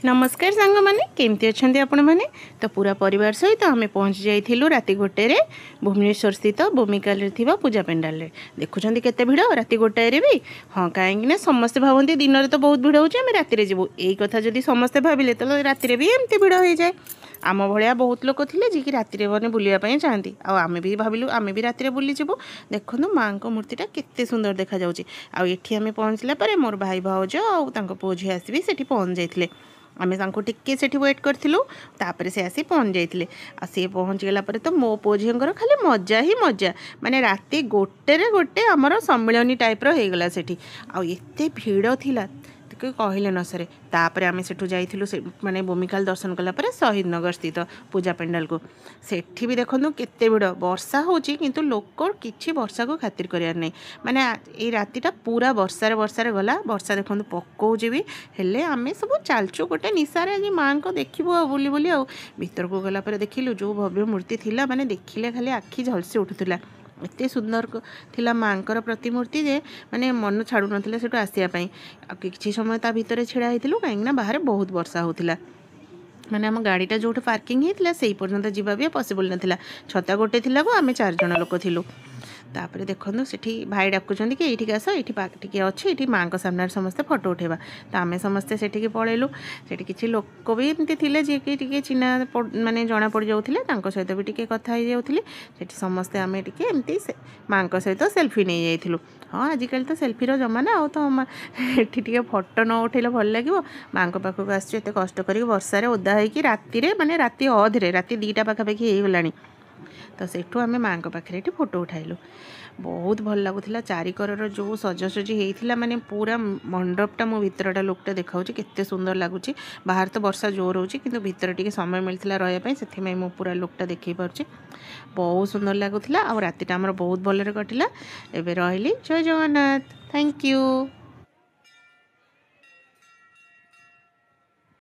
नमस्कार सांग मैंने केमती अच्छा आपण मैंने तो पूरा परिवार सहित आम पहुँची जाइलु राति गोटे भुवनेश्वर स्थित भूमिकाल पूजा पेंडाल देखुं केते भिड़ राति गोटाए भी। हाँ कहीं समस्ते भावती दिन में तो बहुत भिड़ हो राति जीवु यही कथा जदि समस्ते भाविले तो राति भी एमती भिड़ हो जाए। आम भाया बहुत लोक थे जी कि राति मैंने बुलापी चाहती आम भी भाविलु आम भी राति बुली जीवु। देखो माँ को मूर्तिटा केते सुंदर देखा जाउची। आठी आम पहुँचला मोर भाई भाउज और पु झी आसी से पहुँच जाते आमे टिके से वेट करूँ तापर से आसी पहुँच जाते सी पहुँच गला तो मो पु झीर खाली मजा ही मजा माने राति गोटे गोटे आमर सम्मिलनी टाइप रहीगला से आते भिड़ थिला कहले न सरे। तापर आमे सेठू जाइथिलु से माने भूमिकाल दर्शन कला पर शहीद नगर स्थित पूजा पेंडाल को सेठी भी देखो केते भिड़ वर्षा होची किंतु लोक किछि वर्षा को खातिर करियार नहीं माने ए रातिटा पूरा वर्षारे गला। वर्षा देखो पकोउची भी हेले आमे सब चालचु गोटे निशारे आज माँ को देखिबो बुली बुली आ भीतर को गला पर देखिलु जो भव्य मूर्ति थिला माने देखिले खाली आखि झलसी उठुथिला। एते सुंदर थिला माँकर प्रतिमूर्ति जे माने मन छाड़ू नथिला सेटू आसियापाई किछि समय ता भितर छिड़ा होइतिलु काहेकि बाहर बहुत वर्षा होतिला माने आम गाड़ीटा जो पार्किंग होता से पर्यंत जीवा भी पॉसिबल नथिला। छता गोटे थिला को आमे 4 जण लोक थिलु। तापर देखो सेठी भाई डाकुचंदी कि एठी आस एठी टिके अछि एठी माँ को सामने समस्ते फोटो उठेबा तो आमे समस्ते सेठी पळेलु। सेठी किछि लोक भी एमती थिले जे कि टिके चिन्हा माने जणा पड़ जाउथिले तांको सहित भी टिके कथा हो जाउथिले। सेठी समस्ते आमे टिके एमती माँ को सहित सेल्फी नहीं जाइथिलु। हाँ आजिकल तो सेल्फीर जमाना आ तो एठी टिके फोटो न उठेले भल लागिवो। माँ को पाखक आसछु एते कष्ट करी वर्षारे ओदा होइकी राति माने राति अधरे राति 2टा पाखापाखि हो गलानी तो सेठू आमे माँ को पाखे फोटो उठाइलु। बहुत भल लगुला चारिकर जो सजासजी होता माने पूरा मंडपटा मो भितरटा लुकटा देखा केते सुंदर लगुच। बाहर तो वर्षा जोर हो कि भितर टिके समय मिलता रही से मो पूरा लुकटा देखी पार्ची बहुत सुंदर लगुला। आ रातिटा आमर बहुत भलरे कटिला। एबे रहिली। जय जगन्नाथ। Thank you.